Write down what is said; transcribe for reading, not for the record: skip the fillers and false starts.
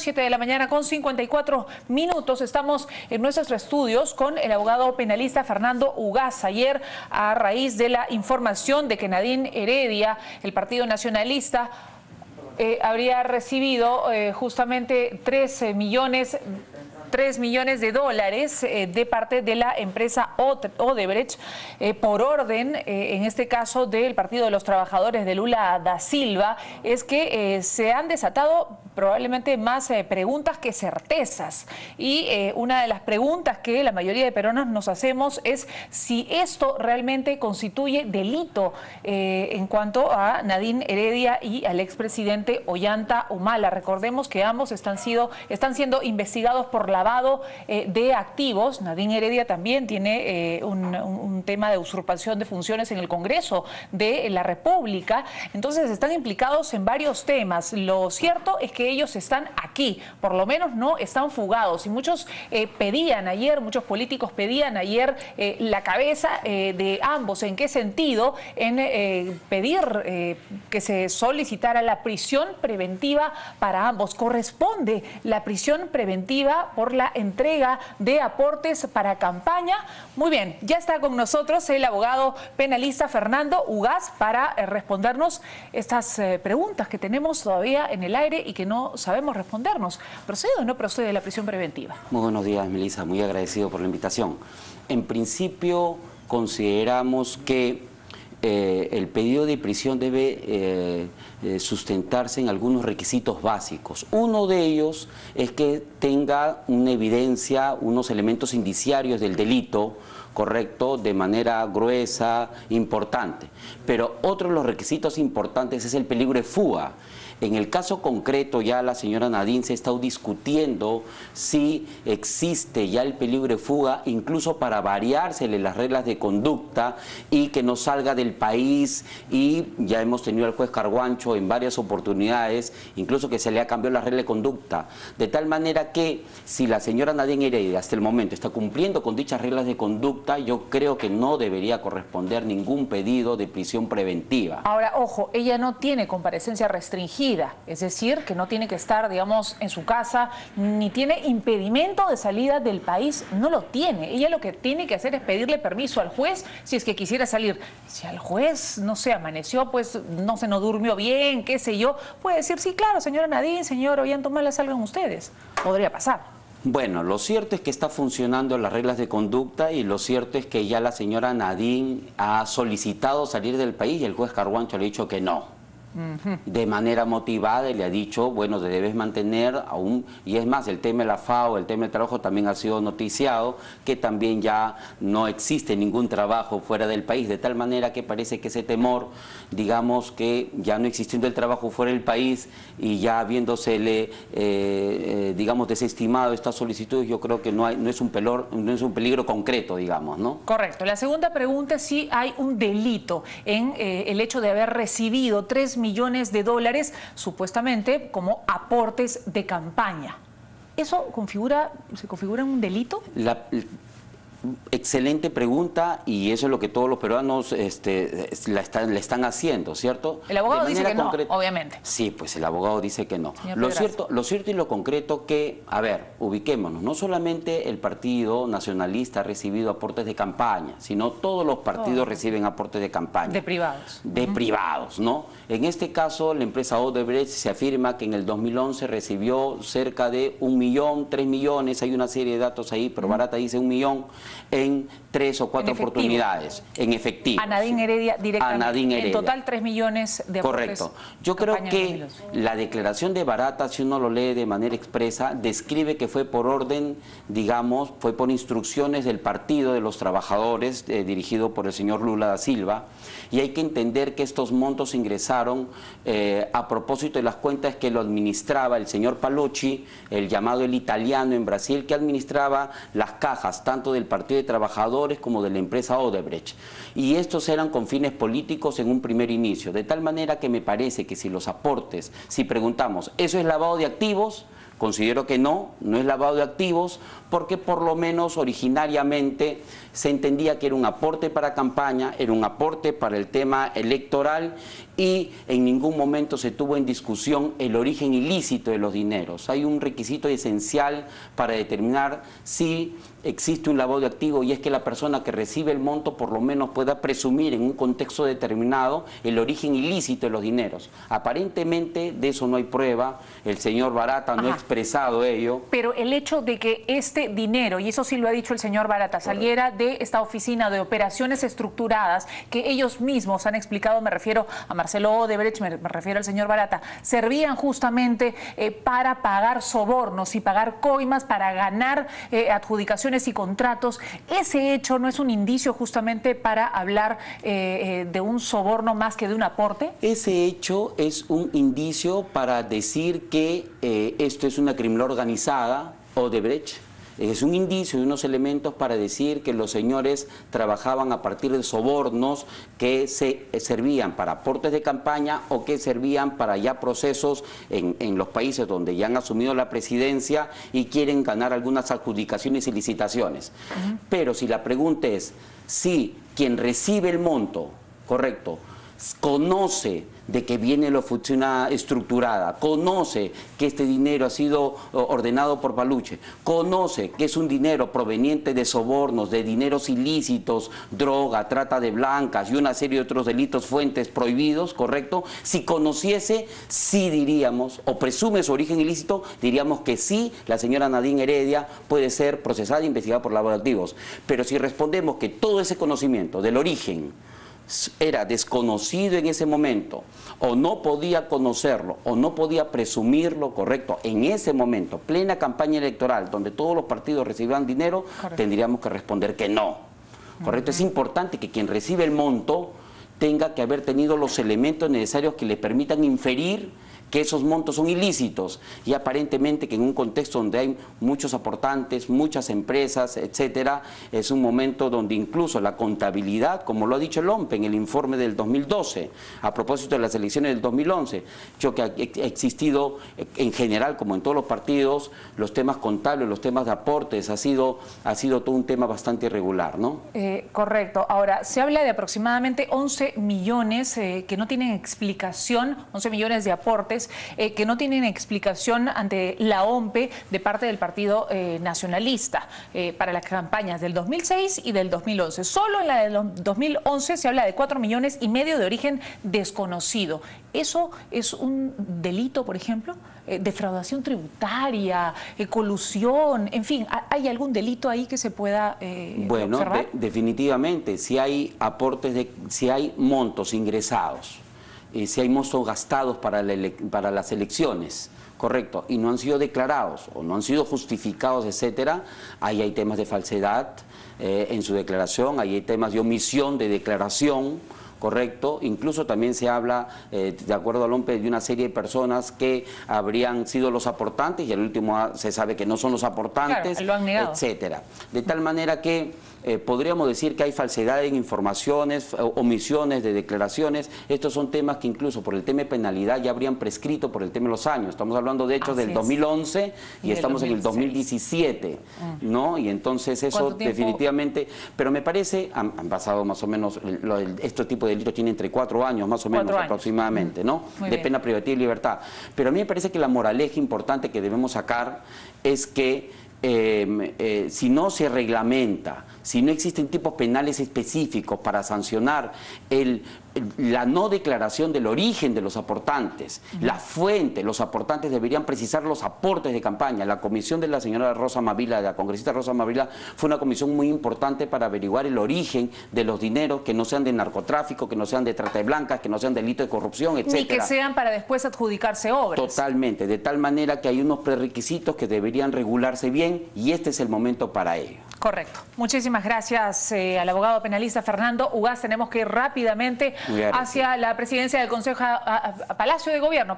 7 de la mañana con 54 minutos. Estamos en nuestros estudios con el abogado penalista Fernando Ugaz. Ayer, a raíz de la información de que Nadine Heredia, el Partido Nacionalista, habría recibido justamente 3 millones de dólares de parte de la empresa Odebrecht por orden, en este caso del Partido de los Trabajadores de Lula da Silva, es que se han desatado probablemente más preguntas que certezas. Y una de las preguntas que la mayoría de peruanos nos hacemos es si esto realmente constituye delito en cuanto a Nadine Heredia y al expresidente Ollanta Humala. Recordemos que ambos están siendo investigados por lavado de activos. Nadine Heredia también tiene un tema de usurpación de funciones en el Congreso de la República. Entonces están implicados en varios temas. Lo cierto es que ellos están aquí, por lo menos no están fugados. Y muchos muchos políticos pedían ayer la cabeza de ambos. ¿En qué sentido? En pedir que se solicitara la prisión preventiva para ambos. Corresponde la prisión preventiva por la entrega de aportes para campaña. Muy bien, ya está con nosotros el abogado penalista Fernando Ugaz para respondernos estas preguntas que tenemos todavía en el aire y que no sabemos respondernos. ¿Procede o no procede la prisión preventiva? Muy buenos días, Melissa, muy agradecido por la invitación. En principio consideramos que el pedido de prisión debe sustentarse en algunos requisitos básicos. Uno de ellos es que tenga una evidencia, unos elementos indiciarios del delito, correcto, de manera gruesa, importante. Pero otro de los requisitos importantes es el peligro de fuga. En el caso concreto, ya la señora Nadine se ha estado discutiendo si existe ya el peligro de fuga, incluso para variársele las reglas de conducta y que no salga del país. Y ya hemos tenido al juez Carguancho en varias oportunidades, incluso que se le ha cambiado la regla de conducta. De tal manera que si la señora Nadine Heredia hasta el momento está cumpliendo con dichas reglas de conducta, yo creo que no debería corresponder ningún pedido de prisión preventiva. Ahora, ojo, ella no tiene comparecencia restringida. Es decir, que no tiene que estar, digamos, en su casa, ni tiene impedimento de salida del país, no lo tiene. Ella lo que tiene que hacer es pedirle permiso al juez si es que quisiera salir. Si al juez, no sé, amaneció, pues no durmió bien, qué sé yo, puede decir, sí, claro, señora Nadine, señor Ollanta Humala, salgan ustedes. Podría pasar. Bueno, lo cierto es que está funcionando las reglas de conducta y lo cierto es que ya la señora Nadine ha solicitado salir del país y el juez Carguancho le ha dicho que no. De manera motivada y le ha dicho, bueno, te debes mantener aún, y es más, el tema de la FAO, el tema del trabajo también ha sido noticiado, que también ya no existe ningún trabajo fuera del país, de tal manera que parece que ese temor, digamos que ya no existiendo el trabajo fuera del país y ya habiéndosele, digamos, desestimado estas solicitudes, yo creo que no es un peligro concreto, digamos, ¿no? Correcto. La segunda pregunta es si hay un delito en el hecho de haber recibido 3 millones de dólares supuestamente como aportes de campaña. ¿Eso se configura en un delito? Excelente pregunta y eso es lo que todos los peruanos le están haciendo, ¿cierto? El abogado dice que no, obviamente. Sí, pues el abogado dice que no. Lo cierto y lo concreto que, a ver, ubiquémonos, no solamente el Partido Nacionalista ha recibido aportes de campaña, sino todos los partidos reciben aportes de campaña. De privados. De privados, ¿no? En este caso, la empresa Odebrecht se afirma que en el 2011 recibió cerca de 1 millón, 3 millones, hay una serie de datos ahí, pero Barata dice 1 millón, en 3 o 4 oportunidades, en efectivo. A Nadine Heredia directamente. A Nadine Heredia. En total 3 millones de aportes. Correcto. Yo creo que la declaración de Barata, si uno lo lee de manera expresa, describe que fue por orden, digamos, fue por instrucciones del Partido de los Trabajadores, dirigido por el señor Lula da Silva, y hay que entender que estos montos ingresaron a propósito de las cuentas que lo administraba el señor Palucci, el llamado el italiano en Brasil, que administraba las cajas tanto del Partido de Trabajadores como de la empresa Odebrecht. Y estos eran con fines políticos en un primer inicio, de tal manera que me parece que si los aportes, si preguntamos, ¿eso es lavado de activos? Considero que no es lavado de activos, porque por lo menos originariamente se entendía que era un aporte para campaña, era un aporte para el tema electoral, y en ningún momento se tuvo en discusión el origen ilícito de los dineros. Hay un requisito esencial para determinar si existe un lavado de activos, y es que la persona que recibe el monto por lo menos pueda presumir en un contexto determinado el origen ilícito de los dineros. Aparentemente de eso no hay prueba, el señor Barata no ha expresado ello. Pero el hecho de que este dinero, y eso sí lo ha dicho el señor Barata, saliera de esta oficina de operaciones estructuradas que ellos mismos han explicado, me refiero a Marcelo Odebrecht, me refiero al señor Barata, servían justamente para pagar sobornos y pagar coimas para ganar adjudicaciones y contratos. ¿Ese hecho no es un indicio justamente para hablar de un soborno más que de un aporte? Ese hecho es un indicio para decir que esto es una criminalidad organizada, Odebrecht. Es un indicio de unos elementos para decir que los señores trabajaban a partir de sobornos que se servían para aportes de campaña o que servían para ya procesos en los países donde ya han asumido la presidencia y quieren ganar algunas adjudicaciones y licitaciones. Pero si la pregunta es si quien recibe el monto, correcto, conoce de que viene la oficina estructurada, conoce que este dinero ha sido ordenado por Paluche, conoce que es un dinero proveniente de sobornos, de dineros ilícitos, droga, trata de blancas y una serie de otros delitos fuentes prohibidos, ¿correcto? Si conociese, sí diríamos, o presume su origen ilícito, diríamos que sí, la señora Nadine Heredia puede ser procesada e investigada por lavado de activos. Pero si respondemos que todo ese conocimiento del origen era desconocido en ese momento, o no podía conocerlo, o no podía presumirlo, correcto, en ese momento, plena campaña electoral, donde todos los partidos recibían dinero, tendríamos que responder que no, correcto. Es importante que quien recibe el monto tenga que haber tenido los elementos necesarios que le permitan inferir que esos montos son ilícitos, y aparentemente que en un contexto donde hay muchos aportantes, muchas empresas, etcétera, es un momento donde incluso la contabilidad, como lo ha dicho el OMPE en el informe del 2012, a propósito de las elecciones del 2011, yo que ha existido en general, como en todos los partidos, los temas contables, los temas de aportes, ha sido todo un tema bastante irregular, ¿no? Correcto. Ahora, se habla de aproximadamente 11 millones que no tienen explicación, 11 millones de aportes que no tienen explicación ante la OMPE de parte del Partido Nacionalista para las campañas del 2006 y del 2011. Solo en la del 2011 se habla de 4,5 millones de origen desconocido. ¿Eso es un delito, por ejemplo? Defraudación tributaria, colusión, en fin, ¿hay algún delito ahí que se pueda bueno, observar? Definitivamente, si hay aportes, si hay montos ingresados, si hay montos gastados para las elecciones, correcto, y no han sido declarados o no han sido justificados, etcétera, ahí hay temas de falsedad en su declaración, ahí hay temas de omisión de declaración, correcto. Incluso también se habla, de acuerdo al OMPE, de una serie de personas que habrían sido los aportantes y al último se sabe que no son los aportantes, claro, lo han negado, etcétera. De tal manera que podríamos decir que hay falsedad en informaciones, omisiones de declaraciones. Estos son temas que incluso por el tema de penalidad ya habrían prescrito por el tema de los años. Estamos hablando de hechos del 2011 y estamos en el 2017, ¿no? Y entonces eso definitivamente, pero me parece, han pasado más o menos, este tipo de delitos tiene entre 4 años más o menos aproximadamente, ¿no? De pena privativa y libertad. Pero a mí me parece que la moraleja importante que debemos sacar es que si no se reglamenta, si no existen tipos penales específicos para sancionar la no declaración del origen de los aportantes, la fuente, los aportantes deberían precisar los aportes de campaña. La comisión de la señora Rosa Mavila, de la congresista Rosa Mavila, fue una comisión muy importante para averiguar el origen de los dineros, que no sean de narcotráfico, que no sean de trata de blancas, que no sean delitos de corrupción, etcétera. Ni que sean para después adjudicarse obras. Totalmente, de tal manera que hay unos prerequisitos que deberían regularse bien y este es el momento para ello. Correcto. Muchísimas gracias al abogado penalista Fernando Ugaz. Tenemos que ir rápidamente hacia la presidencia del Consejo, a Palacio de Gobierno.